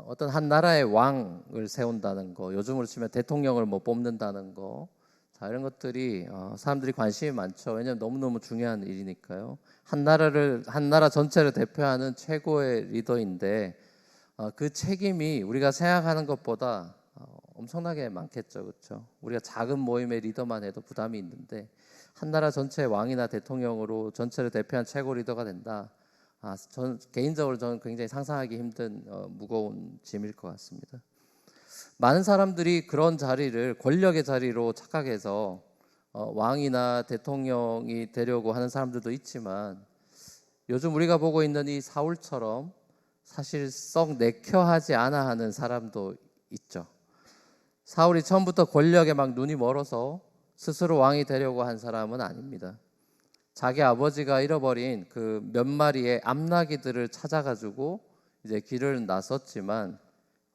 어떤 한 나라의 왕을 세운다는 거, 요즘으로 치면 대통령을 뭐 뽑는다는 거, 자, 이런 것들이 사람들이 관심이 많죠. 왜냐하면 너무너무 중요한 일이니까요. 한 나라 전체를 대표하는 최고의 리더인데 그 책임이 우리가 생각하는 것보다 엄청나게 많겠죠, 그렇죠? 우리가 작은 모임의 리더만 해도 부담이 있는데 한 나라 전체의 왕이나 대통령으로 전체를 대표한 최고 리더가 된다. 개인적으로 저는 굉장히 상상하기 힘든 무거운 짐일 것 같습니다. 많은 사람들이 그런 자리를 권력의 자리로 착각해서 왕이나 대통령이 되려고 하는 사람들도 있지만 요즘 우리가 보고 있는 이 사울처럼 사실 썩 내켜하지 않아 하는 사람도 있죠. 사울이 처음부터 권력에 막 눈이 멀어서 스스로 왕이 되려고 한 사람은 아닙니다. 자기 아버지가 잃어버린 그 몇 마리의 암나귀들을 찾아가지고 이제 길을 나섰지만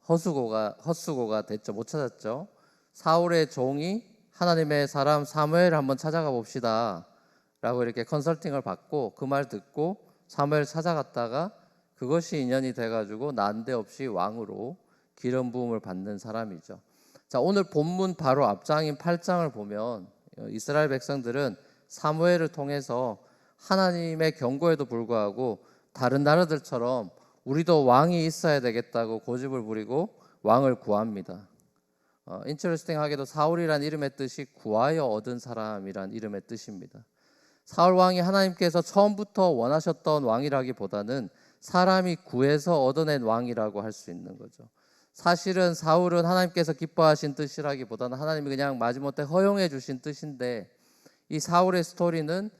헛수고가 됐죠. 못 찾았죠. 사울의 종이 하나님의 사람 사무엘을 한번 찾아가 봅시다 라고 이렇게 컨설팅을 받고 그 말 듣고 사무엘 찾아갔다가 그것이 인연이 돼가지고 난데없이 왕으로 기름 부음을 받는 사람이죠. 자, 오늘 본문 바로 앞장인 8장을 보면 이스라엘 백성들은 사무엘을 통해서 하나님의 경고에도 불구하고 다른 나라들처럼 우리도 왕이 있어야 되겠다고 고집을 부리고 왕을 구합니다. 인터레스팅하게도 사울이란 이름의 뜻이 구하여 얻은 사람이란 이름의 뜻입니다. 사울 왕이 하나님께서 처음부터 원하셨던 왕이라기보다는 사람이 구해서 얻어낸 왕이라고 할 수 있는 거죠. 사실은 사울은 하나님께서 기뻐하신 뜻이라기보다는 하나님이 그냥 마지못해 허용해 주신 뜻인데 이 사울의 스토리는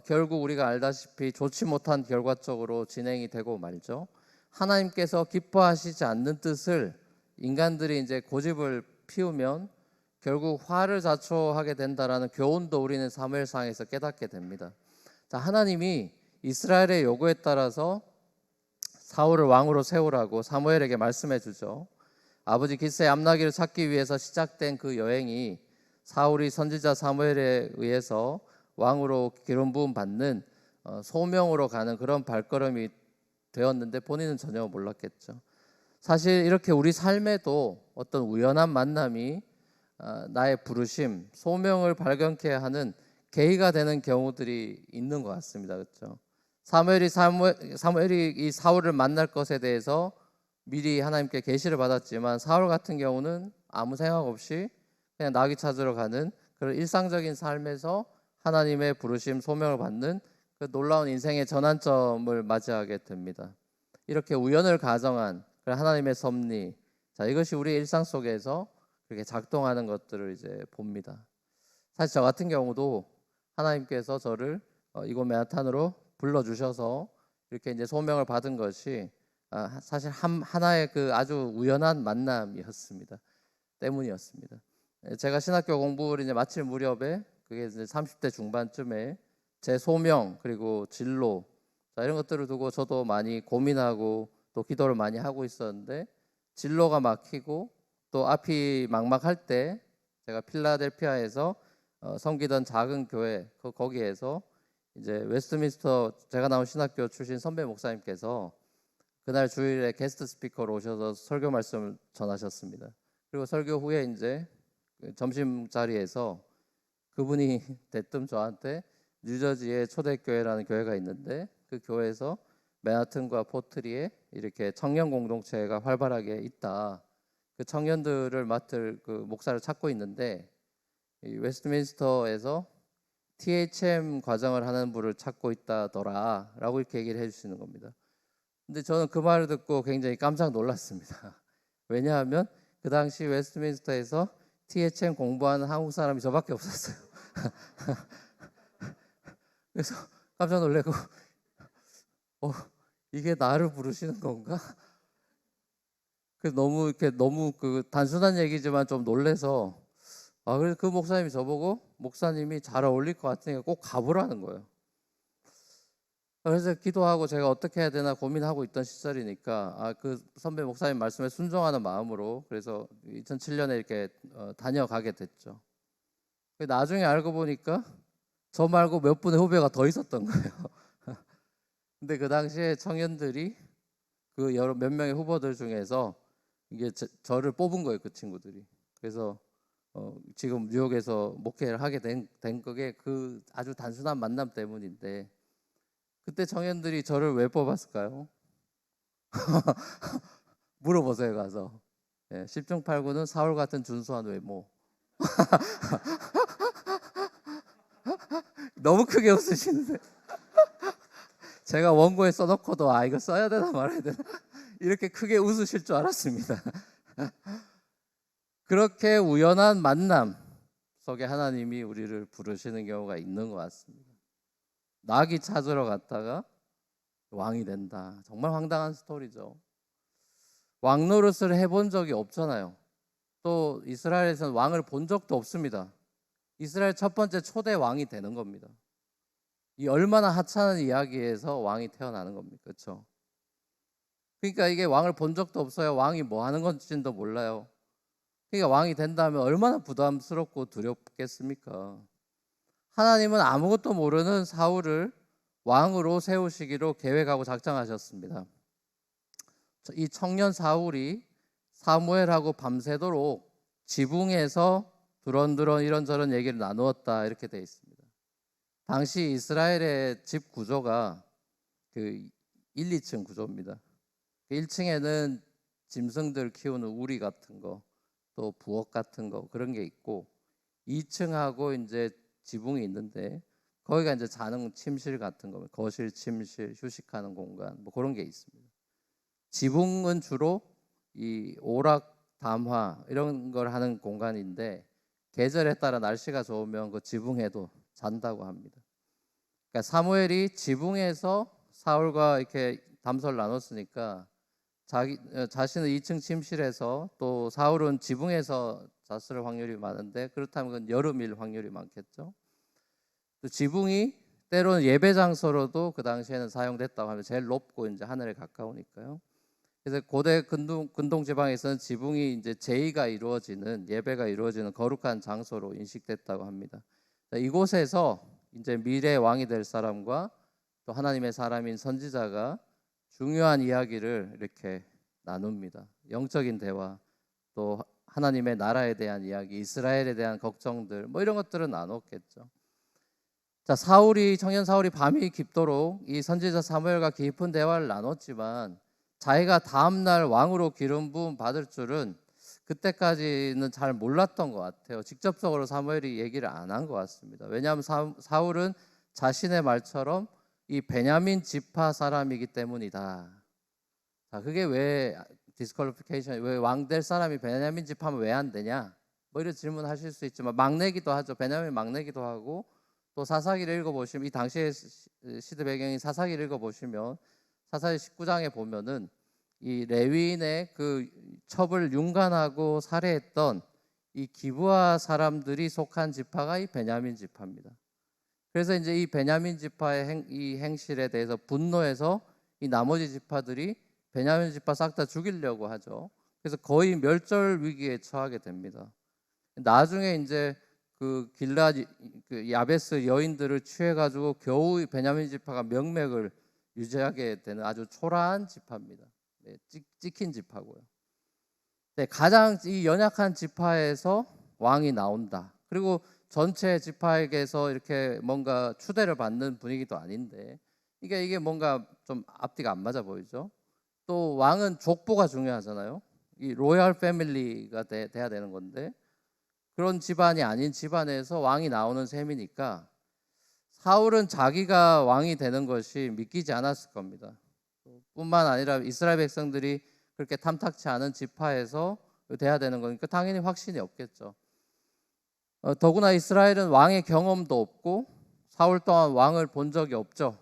결국 우리가 알다시피 좋지 못한 결과적으로 진행이 되고 말죠. 하나님께서 기뻐하시지 않는 뜻을 인간들이 이제 고집을 피우면 결국 화를 자초하게 된다라는 교훈도 우리는 사무엘상에서 깨닫게 됩니다. 자, 하나님이 이스라엘의 요구에 따라서 사울을 왕으로 세우라고 사무엘에게 말씀해 주죠. 아버지 기스의 암나귀를 찾기 위해서 시작된 그 여행이 사울이 선지자 사무엘에 의해서 왕으로 기름 부음 받는 소명으로 가는 그런 발걸음이 되었는데 본인은 전혀 몰랐겠죠. 사실 이렇게 우리 삶에도 어떤 우연한 만남이 나의 부르심, 소명을 발견케 하는 계기가 되는 경우들이 있는 것 같습니다. 그렇죠? 사무엘이 이 사울을 만날 것에 대해서 미리 하나님께 계시를 받았지만 사울 같은 경우는 아무 생각 없이 그냥 나귀 찾으러 가는 그런 일상적인 삶에서 하나님의 부르심, 소명을 받는 그 놀라운 인생의 전환점을 맞이하게 됩니다. 이렇게 우연을 가정한 하나님의 섭리, 자, 이것이 우리 일상 속에서 그렇게 작동하는 것들을 이제 봅니다. 사실 저 같은 경우도 하나님께서 저를 이곳 맨하탄으로 불러주셔서 이렇게 이제 소명을 받은 것이 사실 하나의 그 아주 우연한 만남이었습니다. 때문이었습니다. 제가 신학교 공부를 이제 마칠 무렵에 그게 이제 30대 중반쯤에 제 소명 그리고 진로, 자, 이런 것들을 두고 저도 많이 고민하고 또 기도를 많이 하고 있었는데 진로가 막히고 또 앞이 막막할 때 제가 필라델피아에서 섬기던 작은 교회 거기에서 이제 웨스트민스터 제가 나온 신학교 출신 선배 목사님께서 그날 주일에 게스트 스피커로 오셔서 설교 말씀을 전하셨습니다. 그리고 설교 후에 이제 점심 자리에서 그분이 대뜸 저한테 뉴저지에 초대교회라는 교회가 있는데 그 교회에서 맨하튼과 포트리에 이렇게 청년 공동체가 활발하게 있다. 그 청년들을 맡을 그 목사를 찾고 있는데 이 웨스트민스터에서 THM 과정을 하는 분을 찾고 있다더라라고 이렇게 얘기를 해주시는 겁니다. 근데 저는 그 말을 듣고 굉장히 깜짝 놀랐습니다. 왜냐하면 그 당시 웨스트민스터에서 THM 공부하는 한국 사람이 저밖에 없었어요. 그래서 깜짝 놀래고 이게 나를 부르시는 건가? 그래서 너무 그 단순한 얘기지만 좀 놀래서 그래서 그 목사님이 저보고 목사님이 잘 어울릴 것 같으니까 꼭 가보라는 거예요. 그래서 기도하고 제가 어떻게 해야 되나 고민하고 있던 시절이니까 그 선배 목사님 말씀에 순종하는 마음으로 그래서 2007년에 이렇게 다녀가게 됐죠. 나중에 알고 보니까 저 말고 몇 분의 후배가 더 있었던 거예요. 근데 그 당시에 청년들이 그 여러 몇 명의 후보들 중에서 이게 저를 뽑은 거예요, 그 친구들이. 그래서 지금 뉴욕에서 목회를 하게 된 그게 그 아주 단순한 만남 때문인데, 그때 청년들이 저를 왜 뽑았을까요? 물어보세요, 가서. 10중 8구는 사울 같은 준수한 외모. 너무 크게 웃으시는데. 제가 원고에 써놓고도 이거 써야 되나 말아야 되나 이렇게 크게 웃으실 줄 알았습니다. 그렇게 우연한 만남 속에 하나님이 우리를 부르시는 경우가 있는 것 같습니다. 나귀 찾으러 갔다가 왕이 된다. 정말 황당한 스토리죠. 왕 노릇을 해본 적이 없잖아요. 또 이스라엘에서는 왕을 본 적도 없습니다. 이스라엘 첫 번째 초대 왕이 되는 겁니다. 이 얼마나 하찮은 이야기에서 왕이 태어나는 겁니까? 그렇죠? 그러니까 이게 왕을 본 적도 없어요. 왕이 뭐 하는 건지도 몰라요. 그러니까 왕이 된다면 얼마나 부담스럽고 두렵겠습니까? 하나님은 아무것도 모르는 사울을 왕으로 세우시기로 계획하고 작정하셨습니다. 이 청년 사울이 사무엘하고 밤새도록 지붕에서 두런두런 이런저런 얘기를 나누었다, 이렇게 되어 있습니다. 당시 이스라엘의 집 구조가 그 1, 2층 구조입니다. 1층에는 짐승들 키우는 우리 같은 거, 또 부엌 같은 거, 그런 게 있고, 2층하고 이제 지붕이 있는데 거기가 이제 자는 침실 같은 거, 거실, 침실, 휴식하는 공간, 뭐 그런 게 있습니다. 지붕은 주로 이 오락, 담화 이런 걸 하는 공간인데, 계절에 따라 날씨가 좋으면 그 지붕에도 잔다고 합니다. 그러니까 사무엘이 지붕에서 사울과 이렇게 담소를 나눴으니까 자신은 2층 침실에서, 또 사울은 지붕에서 잤을 확률이 많은데, 그렇다면 그건 여름일 확률이 많겠죠. 또 지붕이 때로는 예배 장소로도 그 당시에는 사용됐다고 하면, 제일 높고 이제 하늘에 가까우니까요. 그래서 고대 근동 지방에서는 지붕이 이제 제의가 이루어지는, 예배가 이루어지는 거룩한 장소로 인식됐다고 합니다. 이곳에서 이제 미래 왕이 될 사람과 또 하나님의 사람인 선지자가 중요한 이야기를 이렇게 나눕니다. 영적인 대화, 또 하나님의 나라에 대한 이야기, 이스라엘에 대한 걱정들, 뭐 이런 것들은 나눴겠죠. 자, 청년 사울이 밤이 깊도록 이 선지자 사무엘과 깊은 대화를 나눴지만, 자기가 다음날 왕으로 기름 부음 받을 줄은 그때까지는 잘 몰랐던 것 같아요. 직접적으로 사무엘이 얘기를 안 한 것 같습니다. 왜냐하면 사울은 자신의 말처럼 이 베냐민 지파 사람이기 때문이다. 자, 그게 왜 디스퀄리피케이션, 왜 왕 될 사람이 베냐민 지파면 왜 안 되냐? 뭐 이런 질문하실 수 있지만, 막내기도 하죠. 베냐민 막내기도 하고, 또 사사기를 읽어보시면, 이 당시의 시대 배경인 사사기를 읽어보시면 사사기 19장에 보면은 이 레위인의 그 첩을 융간하고 살해했던 이 기브아 사람들이 속한 지파가 이 베냐민 지파입니다. 그래서 이제 이 베냐민 지파의 이 행실에 대해서 분노해서 이 나머지 지파들이 베냐민 지파 싹 다 죽이려고 하죠. 그래서 거의 멸절 위기에 처하게 됩니다. 나중에 이제 그 길라 그 야베스 여인들을 취해가지고 겨우 베냐민 지파가 명맥을 유지하게 되는 아주 초라한 지파입니다. 네, 찍힌 지파고요. 네, 가장 이 연약한 지파에서 왕이 나온다. 그리고 전체 지파에게서 이렇게 뭔가 추대를 받는 분위기도 아닌데, 이게 뭔가 좀 앞뒤가 안 맞아 보이죠. 또 왕은 족보가 중요하잖아요. 이 로얄 패밀리가 돼야 되는 건데, 그런 집안이 아닌 집안에서 왕이 나오는 셈이니까 사울은 자기가 왕이 되는 것이 믿기지 않았을 겁니다. 뿐만 아니라 이스라엘 백성들이 그렇게 탐탁치 않은 지파에서 돼야 되는 거니까 당연히 확신이 없겠죠. 더구나 이스라엘은 왕의 경험도 없고 사울 또한 왕을 본 적이 없죠.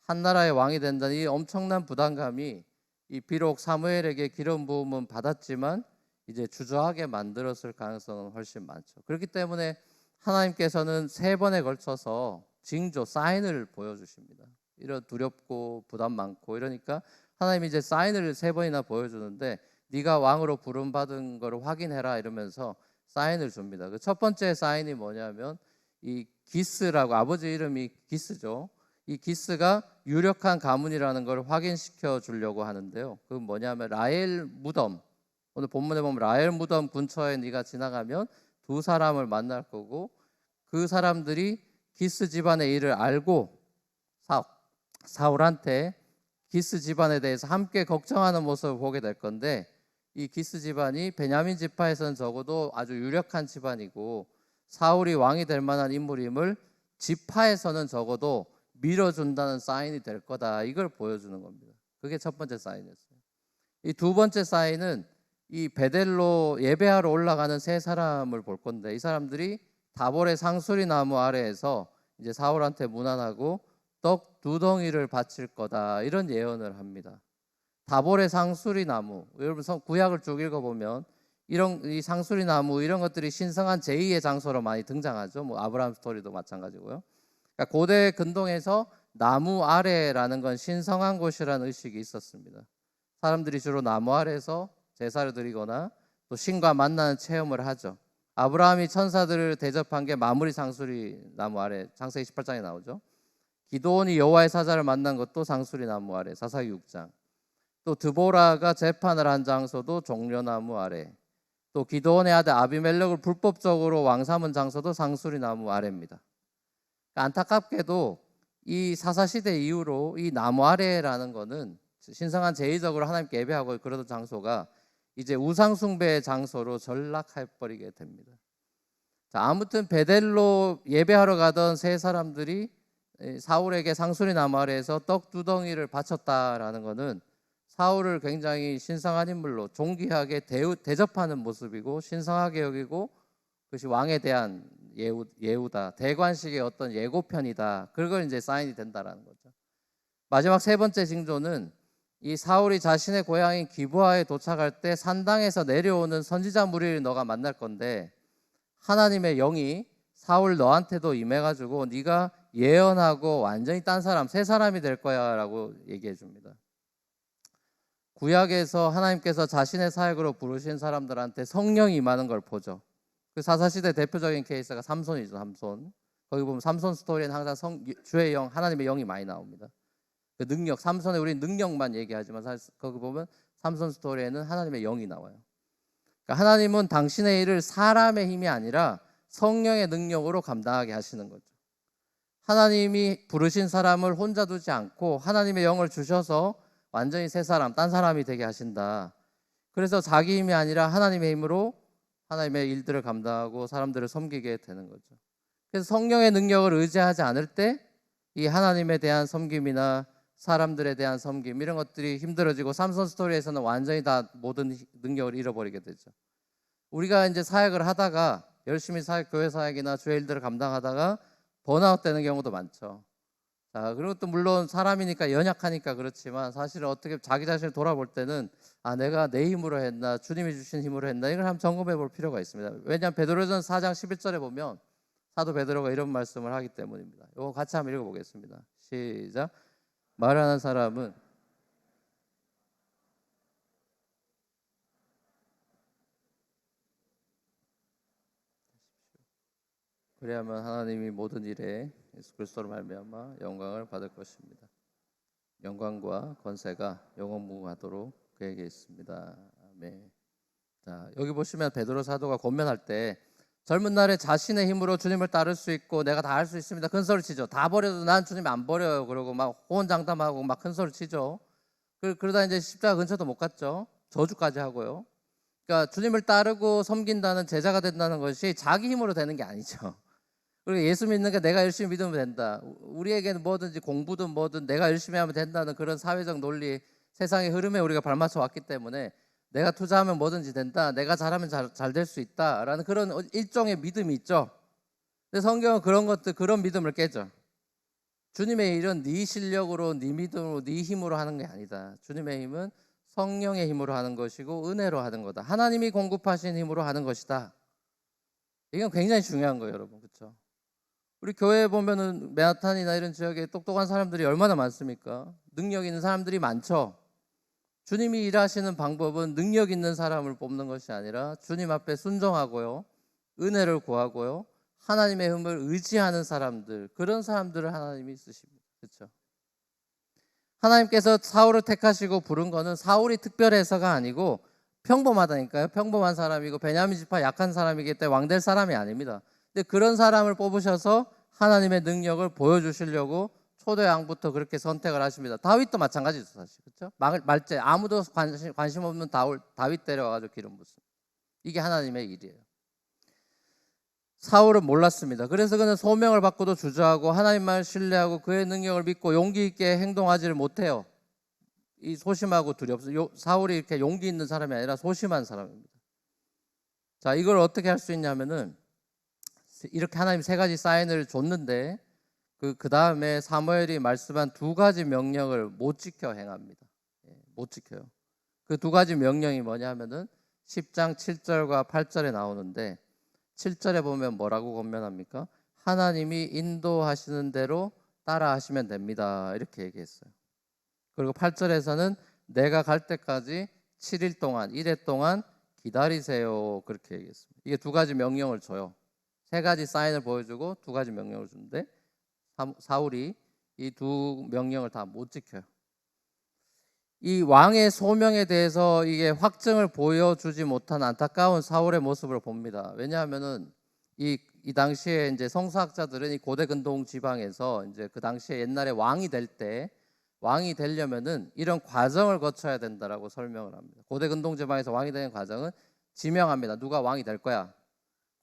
한 나라의 왕이 된다는 이 엄청난 부담감이 이 비록 사무엘에게 기름 부음은 받았지만 이제 주저하게 만들었을 가능성은 훨씬 많죠. 그렇기 때문에 하나님께서는 3번에 걸쳐서 징조, 사인을 보여주십니다. 이런 두렵고 부담 많고 이러니까 하나님이 이제 사인을 3번이나 보여주는데, 네가 왕으로 부름 받은 거를 확인해라 이러면서 사인을 줍니다. 그 첫 번째 사인이 뭐냐면 이 기스라고, 아버지 이름이 기스죠. 이 기스가 유력한 가문이라는 걸 확인시켜 주려고 하는데요. 그건 뭐냐면 라헬 무덤, 오늘 본문에 보면 라헬 무덤 근처에 네가 지나가면 두 사람을 만날 거고, 그 사람들이 기스 집안의 일을 알고 사울한테 기스 집안에 대해서 함께 걱정하는 모습을 보게 될 건데, 이 기스 집안이 베냐민 지파에서는 적어도 아주 유력한 집안이고 사울이 왕이 될 만한 인물임을 지파에서는 적어도 밀어준다는 사인이 될 거다, 이걸 보여주는 겁니다. 그게 첫 번째 사인이었어요. 이 두 번째 사인은 이 베델로 예배하러 올라가는 세 사람을 볼 건데, 이 사람들이 다볼의 상수리 나무 아래에서 이제 사울한테 문안하고 떡 2덩이를 바칠 거다, 이런 예언을 합니다. 다볼의 상수리 나무, 여러분 구약을 쭉 읽어보면 이 상수리 나무 이런 것들이 신성한 제2의 장소로 많이 등장하죠. 뭐 아브라함 스토리도 마찬가지고요. 그러니까 고대 근동에서 나무 아래라는 건 신성한 곳이라는 의식이 있었습니다. 사람들이 주로 나무 아래에서 제사를 드리거나 또 신과 만나는 체험을 하죠. 아브라함이 천사들을 대접한 게 마무리 상수리 나무 아래, 창세기 18장에 나오죠. 기드온이 여호와의 사자를 만난 것도 상수리 나무 아래, 사사기 6장. 또 드보라가 재판을 한 장소도 종려나무 아래, 또 기드온의 아들 아비멜렉을 불법적으로 왕 삼은 장소도 상수리 나무 아래입니다. 안타깝게도 이 사사시대 이후로 이 나무 아래라는 거는 신성한 제의적으로 하나님께 예배하고 그러던 장소가 이제 우상숭배의 장소로 전락해버리게 됩니다. 자, 아무튼 베델로 예배하러 가던 세 사람들이 사울에게 상수리 나무 아래에서 떡 2덩이를 바쳤다라는 것은 사울을 굉장히 신성한 인물로 존귀하게 대접하는 모습이고 신성하게 여기고, 그것이 왕에 대한 예우다, 대관식의 어떤 예고편이다, 그걸 이제 사인이 된다라는 거죠. 마지막 세 번째 징조는 이 사울이 자신의 고향인 기브아에 도착할 때 산당에서 내려오는 선지자 무리를 너가 만날 건데, 하나님의 영이 사울 너한테도 임해가지고 네가 예언하고 완전히 딴 사람, 새 사람이 될 거야 라고 얘기해 줍니다. 구약에서 하나님께서 자신의 사역으로 부르신 사람들한테 성령이 임하는 걸 보죠. 그 사사시대 대표적인 케이스가 삼손이죠. 삼손. 거기 보면 삼손 스토리에는 항상 주의 영, 하나님의 영이 많이 나옵니다. 그 능력, 삼손에 우리는 능력만 얘기하지만 사실 거기 보면 삼손 스토리에는 하나님의 영이 나와요. 그러니까 하나님은 당신의 일을 사람의 힘이 아니라 성령의 능력으로 감당하게 하시는 거죠. 하나님이 부르신 사람을 혼자 두지 않고 하나님의 영을 주셔서 완전히 새 사람, 딴 사람이 되게 하신다. 그래서 자기 힘이 아니라 하나님의 힘으로 하나님의 일들을 감당하고 사람들을 섬기게 되는 거죠. 그래서 성령의 능력을 의지하지 않을 때 이 하나님에 대한 섬김이나 사람들에 대한 섬김 이런 것들이 힘들어지고, 삼손 스토리에서는 완전히 다 모든 능력을 잃어버리게 되죠. 우리가 이제 사역을 하다가 열심히 교회 사역이나 주의 일들을 감당하다가 번아웃 되는 경우도 많죠. 자, 그리고 또 물론 사람이니까 연약하니까 그렇지만 사실은 어떻게 자기 자신을 돌아볼 때는 내가 내 힘으로 했나 주님이 주신 힘으로 했나, 이걸 한번 점검해 볼 필요가 있습니다. 왜냐하면 베드로전서 4장 11절에 보면 사도 베드로가 이런 말씀을 하기 때문입니다. 이거 같이 한번 읽어보겠습니다. 시작. 말하는 사람은 그래야만 하나님이 모든 일에 예수 그리스도로 말미암아 영광을 받을 것입니다. 영광과 권세가 영원무궁하도록 그에게 있습니다. 아멘. 자, 여기 보시면 베드로 사도가 권면할 때 젊은 날에 자신의 힘으로 주님을 따를 수 있고 내가 다 할 수 있습니다, 큰 소리 치죠. 다 버려도 난 주님 안 버려요. 그러고 막 호언장담하고 막 큰 소리 치죠. 그러다 이제 십자가 근처도 못 갔죠. 저주까지 하고요. 그러니까 주님을 따르고 섬긴다는, 제자가 된다는 것이 자기 힘으로 되는 게 아니죠. 그리고 예수 믿는 게 내가 열심히 믿으면 된다, 우리에게는 뭐든지 공부든 뭐든 내가 열심히 하면 된다는 그런 사회적 논리, 세상의 흐름에 우리가 발맞춰 왔기 때문에 내가 투자하면 뭐든지 된다, 내가 잘하면 잘 될 수 있다라는 그런 일종의 믿음이 있죠. 근데 성경은 그런 믿음을 깨죠. 주님의 일은 네 실력으로, 네 믿음으로, 네 힘으로 하는 게 아니다. 주님의 힘은 성령의 힘으로 하는 것이고 은혜로 하는 거다. 하나님이 공급하신 힘으로 하는 것이다. 이건 굉장히 중요한 거예요, 여러분. 그렇죠? 우리 교회에 보면은 맨하탄이나 이런 지역에 똑똑한 사람들이 얼마나 많습니까? 능력 있는 사람들이 많죠. 주님이 일하시는 방법은 능력 있는 사람을 뽑는 것이 아니라 주님 앞에 순종하고요, 은혜를 구하고요, 하나님의 힘을 의지하는 사람들, 그런 사람들을 하나님이 쓰십니다. 그렇죠? 하나님께서 사울을 택하시고 부른 거는 사울이 특별해서가 아니고 평범하다니까요. 평범한 사람이고 베냐민 지파 약한 사람이기 때문에 왕 될 사람이 아닙니다. 근데 그런 사람을 뽑으셔서 하나님의 능력을 보여주시려고 초대 왕부터 그렇게 선택을 하십니다. 다윗도 마찬가지죠, 사실. 그렇죠? 말제 아무도 관심 없는 다윗 데려와가지고 기름 붓습니다. 이게 하나님의 일이에요. 사울은 몰랐습니다. 그래서 그는 소명을 받고도 주저하고 하나님만을 신뢰하고 그의 능력을 믿고 용기 있게 행동하지를 못해요. 이 소심하고 두렵습니다. 사울이 이렇게 용기 있는 사람이 아니라 소심한 사람입니다. 자, 이걸 어떻게 할 수 있냐면은 이렇게 하나님 세 가지 사인을 줬는데 그 다음에 사무엘이 말씀한 두 가지 명령을 못 지켜 행합니다. 못 지켜요. 그 두 가지 명령이 뭐냐면은 10장 7절과 8절에 나오는데 7절에 보면 뭐라고 권면합니까? 하나님이 인도하시는 대로 따라 하시면 됩니다. 이렇게 얘기했어요. 그리고 8절에서는 내가 갈 때까지 7일 동안 1회 동안 기다리세요. 그렇게 얘기했습니다. 이게 두 가지 명령을 줘요. 세 가지 사인을 보여주고 두 가지 명령을 주는데 사울이 이 두 명령을 다 못 지켜요. 이 왕의 소명에 대해서 이게 확증을 보여주지 못한 안타까운 사울의 모습을 봅니다. 왜냐하면은 이 당시에 이제 성서학자들은 이 고대 근동 지방에서 이제 그 당시에 옛날에 왕이 되려면은 이런 과정을 거쳐야 된다라고 설명을 합니다. 고대 근동 지방에서 왕이 되는 과정은 지명합니다. 누가 왕이 될 거야?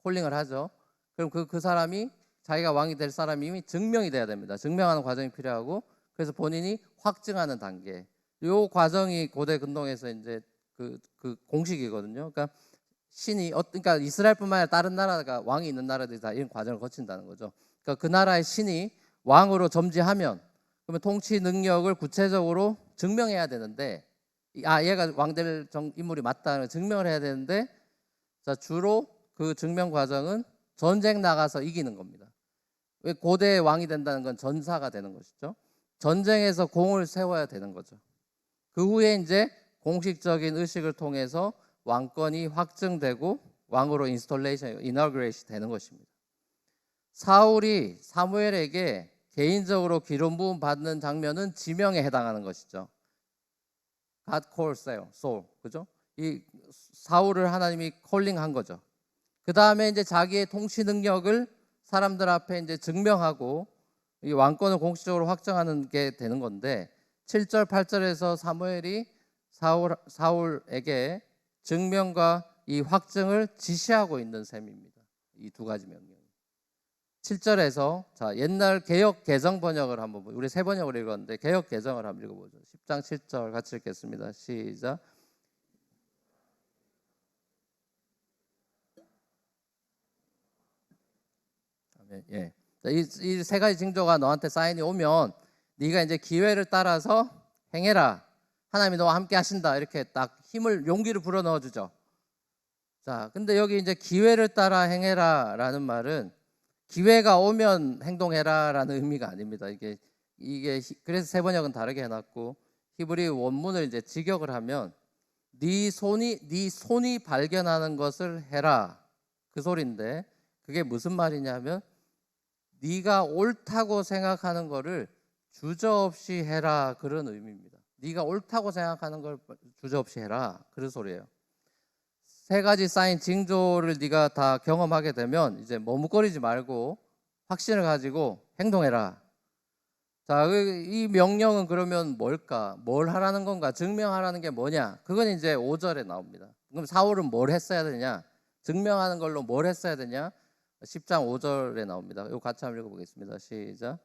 콜링을 하죠. 그럼 그 사람이 자기가 왕이 될 사람이 이미 증명이 돼야 됩니다. 증명하는 과정이 필요하고 그래서 본인이 확증하는 단계. 요 과정이 고대 근동에서 이제 그 공식이거든요. 그러니까 그러니까 이스라엘뿐만 아니라 다른 나라가 왕이 있는 나라들이 다 이런 과정을 거친다는 거죠. 그러니까 그 나라의 신이 왕으로 점지하면 그러면 통치 능력을 구체적으로 증명해야 되는데 얘가 왕 될 인물이 맞다는 증명을 해야 되는데 자, 주로 그 증명 과정은 전쟁 나가서 이기는 겁니다. 왜 고대 왕이 된다는 건 전사가 되는 것이죠. 전쟁에서 공을 세워야 되는 거죠. 그 후에 이제 공식적인 의식을 통해서 왕권이 확증되고 왕으로 이너그레이션 되는 것입니다. 사울이 사무엘에게 개인적으로 기름 부음 받는 장면은 지명에 해당하는 것이죠. God calls Saul, 그죠? 이 사울을 하나님이 콜링한 거죠. 그 다음에 이제 자기의 통치 능력을 사람들 앞에 이제 증명하고 이 왕권을 공식적으로 확정하는 게 되는 건데 7절 8절에서 사무엘이 사울에게 증명과 이 확증을 지시하고 있는 셈입니다. 이 두 가지 명령. 7절에서 자 옛날 개역 개정 번역을 한번 우리 세 번역을 읽었는데 개역 개정을 한번 읽어보죠. 10장 7절 같이 읽겠습니다. 시작. 예. 이 세 가지 징조가 너한테 사인이 오면 네가 이제 기회를 따라서 행해라. 하나님이 너와 함께 하신다. 이렇게 딱 용기를 불어 넣어 주죠. 자, 근데 여기 이제 기회를 따라 행해라라는 말은 기회가 오면 행동해라라는 의미가 아닙니다. 이게 그래서 세 번역은 다르게 해놨고 히브리 원문을 이제 직역을 하면 네 손이 발견하는 것을 해라 그 소리인데 그게 무슨 말이냐면 네가 옳다고 생각하는 거를 주저없이 해라 그런 의미입니다. 네가 옳다고 생각하는 걸 주저없이 해라 그런 소리예요. 세 가지 사인 징조를 네가 다 경험하게 되면 이제 머뭇거리지 말고 확신을 가지고 행동해라. 자, 이 명령은 그러면 뭘까? 뭘 하라는 건가? 증명하라는 게 뭐냐? 그건 이제 5절에 나옵니다. 그럼 사울은 뭘 했어야 되냐? 증명하는 걸로 뭘 했어야 되냐? 10장 5절에 나옵니다. 이거 같이 한번 읽어보겠습니다. 시작.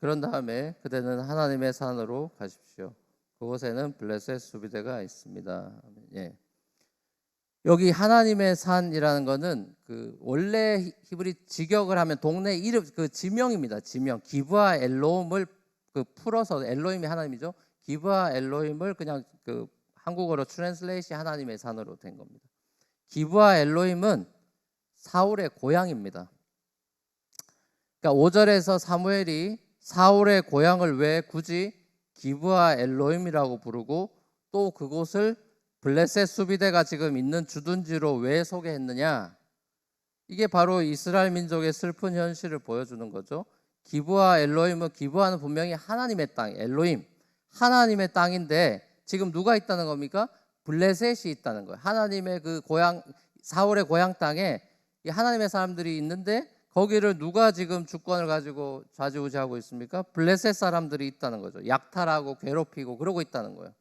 그런 다음에 그대는 하나님의 산으로 가십시오. 그곳에는 블레셋 수비대가 있습니다. 예. 여기 하나님의 산이라는 거는 그 원래 히브리 직역을 하면 동네 이름 그 지명입니다. 지명. 기브아 엘로임을 그 풀어서 엘로임이 하나님이죠. 기브아 엘로임을 그냥 그 한국어로 트랜슬레이시 하나님의 산으로 된 겁니다. 기브아 엘로임은 사울의 고향입니다. 그러니까 5절에서 사무엘이 사울의 고향을 왜 굳이 기브아 엘로임이라고 부르고 또 그곳을 블레셋 수비대가 지금 있는 주둔지로 왜 소개했느냐? 이게 바로 이스라엘 민족의 슬픈 현실을 보여주는 거죠. 기브아 엘로임은 기브아는 분명히 하나님의 땅, 엘로임, 하나님의 땅인데 지금 누가 있다는 겁니까? 블레셋이 있다는 거예요. 하나님의 그 고향, 사울의 고향 땅에 이 하나님의 사람들이 있는데 거기를 누가 지금 주권을 가지고 좌지우지하고 있습니까? 블레셋 사람들이 있다는 거죠. 약탈하고 괴롭히고 그러고 있다는 거예요.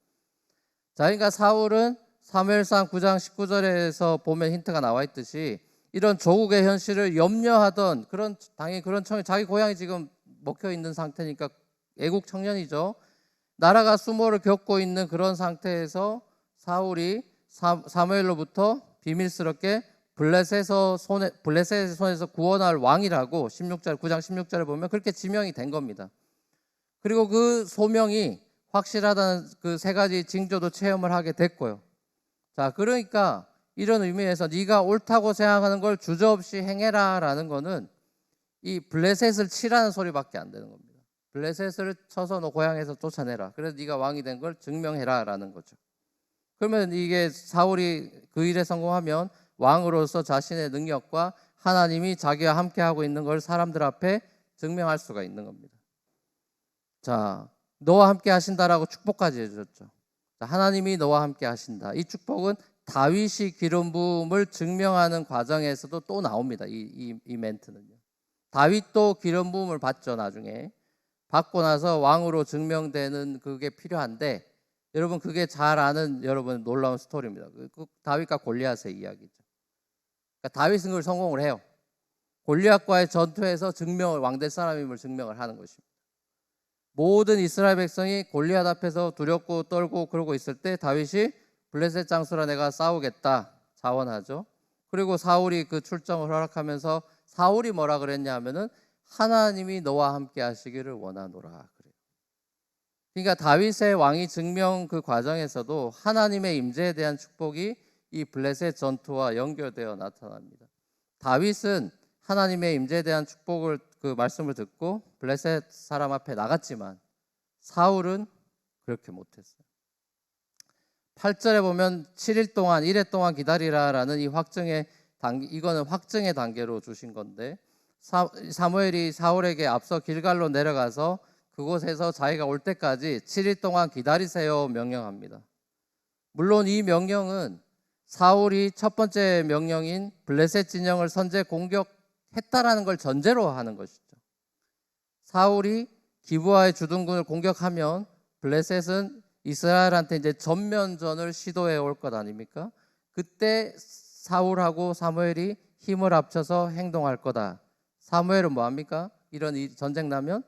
자, 그러니까 사울은 사무엘상 9장 19절에서 보면 힌트가 나와 있듯이 이런 조국의 현실을 염려하던 그런, 당연히 그런 청년, 자기 고향이 지금 먹혀 있는 상태니까 애국 청년이죠. 나라가 수모를 겪고 있는 그런 상태에서 사울이 사무엘로부터 비밀스럽게 블레셋의 손에서 구원할 왕이라고 9장 16절에 보면 그렇게 지명이 된 겁니다. 그리고 그 소명이 확실하다는 그 세 가지 징조도 체험을 하게 됐고요. 자, 그러니까 이런 의미에서 네가 옳다고 생각하는 걸 주저없이 행해라라는 거는 이 블레셋을 치라는 소리밖에 안 되는 겁니다. 블레셋을 쳐서 너 고향에서 쫓아내라. 그래서 네가 왕이 된 걸 증명해라라는 거죠. 그러면 이게 사울이 그 일에 성공하면 왕으로서 자신의 능력과 하나님이 자기와 함께하고 있는 걸 사람들 앞에 증명할 수가 있는 겁니다. 자, 너와 함께 하신다라고 축복까지 해주셨죠. 자, 하나님이 너와 함께 하신다. 이 축복은 다윗이 기름 부음을 증명하는 과정에서도 또 나옵니다. 이 멘트는요. 다윗도 기름 부음을 받죠. 나중에 받고 나서 왕으로 증명되는 그게 필요한데, 여러분 그게 잘 아는 여러분 놀라운 스토리입니다. 그 다윗과 골리앗의 이야기죠. 그러니까 다윗은 그걸 성공을 해요. 골리앗과의 전투에서 왕 될 사람임을 증명을 하는 것입니다. 모든 이스라엘 백성이 골리앗 앞에서 두렵고 떨고 그러고 있을 때 다윗이 블레셋 장수라 내가 싸우겠다 자원하죠. 그리고 사울이 그 출정을 허락하면서 사울이 뭐라 그랬냐 하면은 하나님이 너와 함께 하시기를 원하노라 그래요. 그러니까 다윗의 왕위 증명 그 과정에서도 하나님의 임재에 대한 축복이 이 블레셋 전투와 연결되어 나타납니다. 다윗은 하나님의 임재에 대한 축복을 그 말씀을 듣고 블레셋 사람 앞에 나갔지만 사울은 그렇게 못했어요. 8절에 보면 7일 동안 1회 동안 기다리라라는 이 확증의 단계, 이거는 확증의 단계로 주신 건데 사무엘이 사울에게 앞서 길갈로 내려가서 그곳에서 자기가 올 때까지 7일 동안 기다리세요 명령합니다. 물론 이 명령은 사울이 첫 번째 명령인 블레셋 진영을 선제 공격했다라는 걸 전제로 하는 것이죠. 사울이 기브아의 주둔군을 공격하면 블레셋은 이스라엘한테 이제 전면전을 시도해 올 것 아닙니까? 그때 사울하고 사무엘이 힘을 합쳐서 행동할 거다. 사무엘은 뭐합니까? 이런 전쟁 나면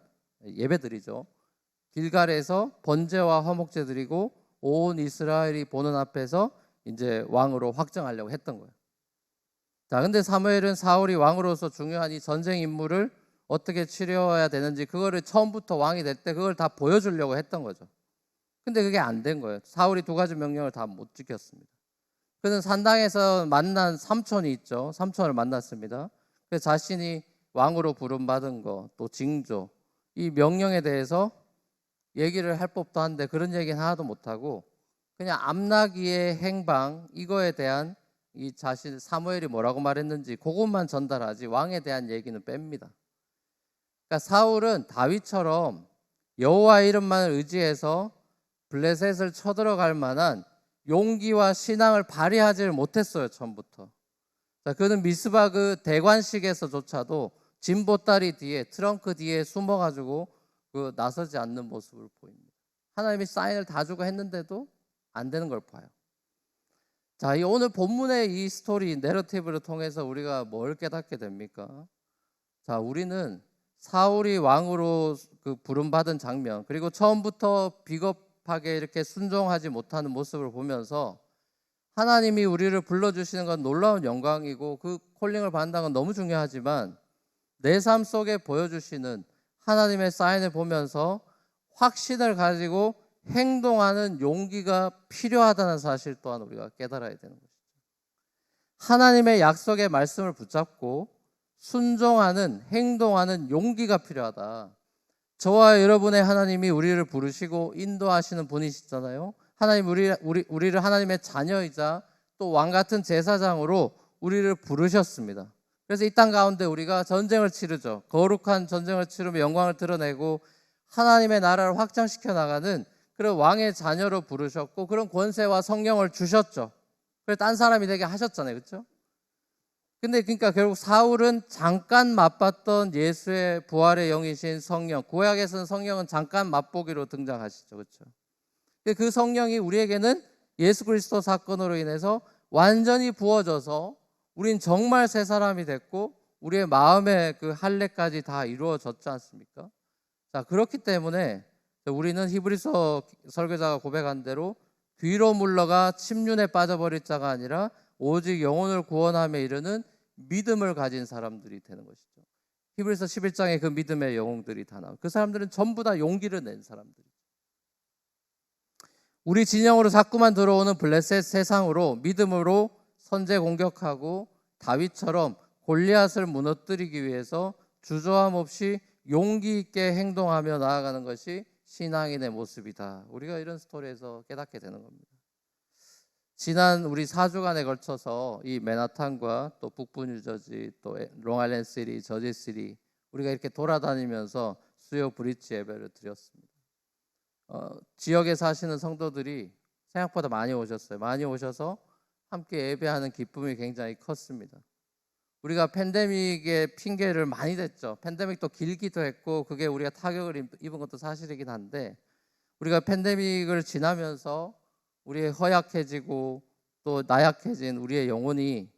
예배 드리죠. 길갈에서 번제와 화목제 드리고 온 이스라엘이 보는 앞에서 이제 왕으로 확정하려고 했던 거예요. 자, 근데 사무엘은 사울이 왕으로서 중요한 이 전쟁 임무를 어떻게 치러야 되는지 그거를 처음부터 왕이 될 때 그걸 다 보여주려고 했던 거죠. 근데 그게 안 된 거예요. 사울이 두 가지 명령을 다 못 지켰습니다. 그는 산당에서 만난 삼촌이 있죠. 삼촌을 만났습니다. 그래서 자신이 왕으로 부름받은 거, 또 징조, 이 명령에 대해서 얘기를 할 법도 한데 그런 얘기는 하나도 못하고 그냥 암나기의 행방, 이거에 대한 이 자신 사무엘이 뭐라고 말했는지 그것만 전달하지 왕에 대한 얘기는 뺍니다. 그러니까 사울은 다윗처럼 여호와의 이름만을 의지해서 블레셋을 쳐들어갈 만한 용기와 신앙을 발휘하지를 못했어요. 처음부터. 자, 그는 미스바 그 대관식에서조차도 진보다리 뒤에 트렁크 뒤에 숨어가지고 그 나서지 않는 모습을 보입니다. 하나님이 사인을 다 주고 했는데도 안 되는 걸 봐요. 자, 이 오늘 본문의 이 스토리 내러티브를 통해서 우리가 뭘 깨닫게 됩니까? 자, 우리는 사울이 왕으로 그 부름받은 장면, 그리고 처음부터 비겁하게 이렇게 순종하지 못하는 모습을 보면서 하나님이 우리를 불러주시는 건 놀라운 영광이고 그 콜링을 받는다는 건 너무 중요하지만 내 삶 속에 보여주시는 하나님의 사인을 보면서 확신을 가지고 행동하는 용기가 필요하다는 사실 또한 우리가 깨달아야 되는 것이죠. 하나님의 약속의 말씀을 붙잡고 순종하는, 행동하는 용기가 필요하다. 저와 여러분의 하나님이 우리를 부르시고 인도하시는 분이시잖아요. 하나님 우리를 하나님의 자녀이자 또 왕 같은 제사장으로 우리를 부르셨습니다. 그래서 이 땅 가운데 우리가 전쟁을 치르죠. 거룩한 전쟁을 치르며 영광을 드러내고 하나님의 나라를 확장시켜 나가는 그런 왕의 자녀로 부르셨고 그런 권세와 성령을 주셨죠. 그래서 딴 사람이 되게 하셨잖아요. 그렇죠? 근데 그러니까 결국 사울은 잠깐 맛봤던 예수의 부활의 영이신 성령, 구약에서는 성령은 잠깐 맛보기로 등장하시죠. 그렇죠? 그 성령이 우리에게는 예수 그리스도 사건으로 인해서 완전히 부어져서 우린 정말 새 사람이 됐고 우리의 마음의 그 할례까지 다 이루어졌지 않습니까? 자, 그렇기 때문에 우리는 히브리서 설교자가 고백한 대로 뒤로 물러가 침륜에 빠져버릴 자가 아니라 오직 영혼을 구원함에 이르는 믿음을 가진 사람들이 되는 것이죠. 히브리서 11장에 그 믿음의 영웅들이 다 나와요. 그 사람들은 전부 다 용기를 낸 사람들이죠. 우리 진영으로 자꾸만 들어오는 블레셋 세상으로 믿음으로 선제 공격하고 다윗처럼 골리앗을 무너뜨리기 위해서 주저함 없이 용기 있게 행동하며 나아가는 것이 신앙인의 모습이다. 우리가 이런 스토리에서 깨닫게 되는 겁니다. 지난 우리 4주간에 걸쳐서 이 맨하탄과 또 북부 뉴저지 또 롱아일랜드시리, 저지시리 우리가 이렇게 돌아다니면서 수요 브릿지 예배를 드렸습니다. 지역에 사시는 성도들이 생각보다 많이 오셨어요. 많이 오셔서 함께 예배하는 기쁨이 굉장히 컸습니다. 우리가 팬데믹의 핑계를 많이 댔죠. 팬데믹도 길기도 했고 그게 우리가 타격을 입은 것도 사실이긴 한데 우리가 팬데믹을 지나면서 우리의 허약해지고 또 나약해진 우리의 영혼이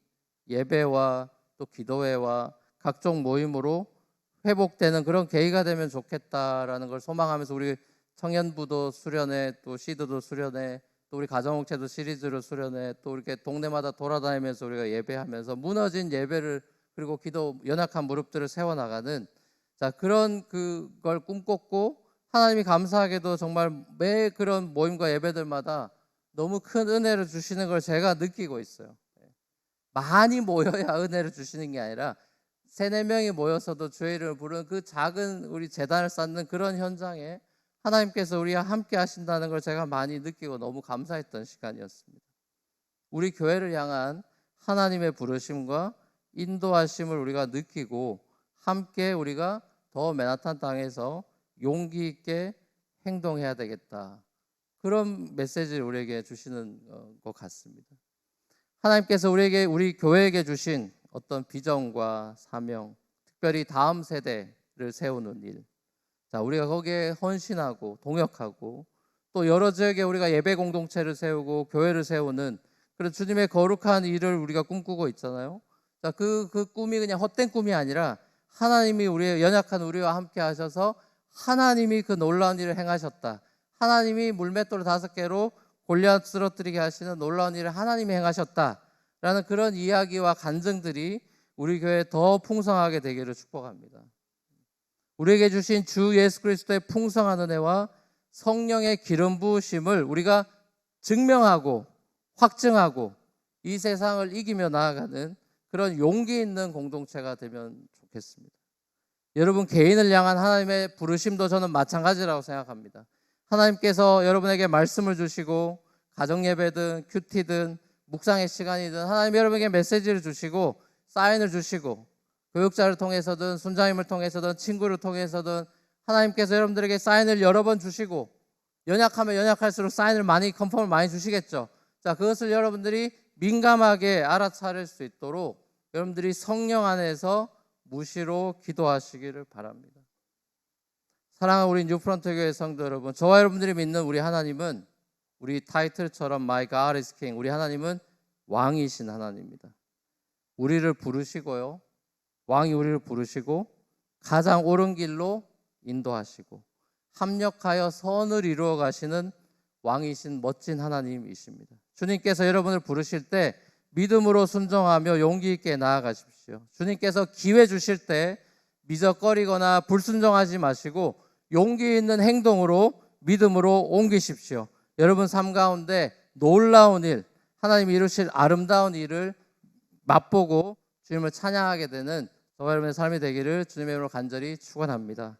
예배와 또 기도회와 각종 모임으로 회복되는 그런 계기가 되면 좋겠다라는 걸 소망하면서 우리 청년부도 수련회 또 시드도 수련회 또 우리 가정목회도 시리즈로 수련회 또 이렇게 동네마다 돌아다니면서 우리가 예배하면서 무너진 예배를 그리고 기도 연약한 무릎들을 세워나가는 자 그런 그걸 꿈꿨고 하나님이 감사하게도 정말 매 그런 모임과 예배들마다 너무 큰 은혜를 주시는 걸 제가 느끼고 있어요. 많이 모여야 은혜를 주시는 게 아니라 3-4명이 모여서도 주의 이름을 부르는 그 작은 우리 제단을 쌓는 그런 현장에 하나님께서 우리와 함께 하신다는 걸 제가 많이 느끼고 너무 감사했던 시간이었습니다. 우리 교회를 향한 하나님의 부르심과 인도하심을 우리가 느끼고 함께 우리가 더 맨하탄 땅에서 용기 있게 행동해야 되겠다. 그런 메시지를 우리에게 주시는 것 같습니다. 하나님께서 우리 교회에게 주신 어떤 비전과 사명, 특별히 다음 세대를 세우는 일, 자 우리가 거기에 헌신하고 동역하고 또 여러 지역에 우리가 예배 공동체를 세우고 교회를 세우는 그런 주님의 거룩한 일을 우리가 꿈꾸고 있잖아요. 자 그 꿈이 그냥 헛된 꿈이 아니라 하나님이 우리의 연약한 우리와 함께 하셔서 하나님이 그 놀라운 일을 행하셨다. 하나님이 물맷돌 5개로 골리앗 쓰러뜨리게 하시는 놀라운 일을 하나님이 행하셨다라는 그런 이야기와 간증들이 우리 교회에 더 풍성하게 되기를 축복합니다. 우리에게 주신 주 예수 그리스도의 풍성한 은혜와 성령의 기름 부으심을 우리가 증명하고 확증하고 이 세상을 이기며 나아가는 그런 용기 있는 공동체가 되면 좋겠습니다. 여러분 개인을 향한 하나님의 부르심도 저는 마찬가지라고 생각합니다. 하나님께서 여러분에게 말씀을 주시고 가정예배든 큐티든 묵상의 시간이든 하나님 여러분에게 메시지를 주시고 사인을 주시고 교육자를 통해서든 순장님을 통해서든 친구를 통해서든 하나님께서 여러분들에게 사인을 여러 번 주시고 연약하면 연약할수록 사인을 많이 컨펌을 많이 주시겠죠. 자 그것을 여러분들이 민감하게 알아차릴 수 있도록 여러분들이 성령 안에서 무시로 기도하시기를 바랍니다. 사랑하는 우리 뉴프런트 교회 성도 여러분, 저와 여러분들이 믿는 우리 하나님은 우리 타이틀처럼 My God is King, 우리 하나님은 왕이신 하나님입니다. 우리를 부르시고요, 왕이 우리를 부르시고 가장 옳은 길로 인도하시고 합력하여 선을 이루어 가시는 왕이신 멋진 하나님이십니다. 주님께서 여러분을 부르실 때 믿음으로 순종하며 용기 있게 나아가십시오. 주님께서 기회 주실 때 미적거리거나 불순종하지 마시고 용기 있는 행동으로 믿음으로 옮기십시오. 여러분 삶 가운데 놀라운 일, 하나님이 이루실 아름다운 일을 맛보고 주님을 찬양하게 되는 저와 여러분의 삶이 되기를 주님의 이름으로 간절히 축원합니다.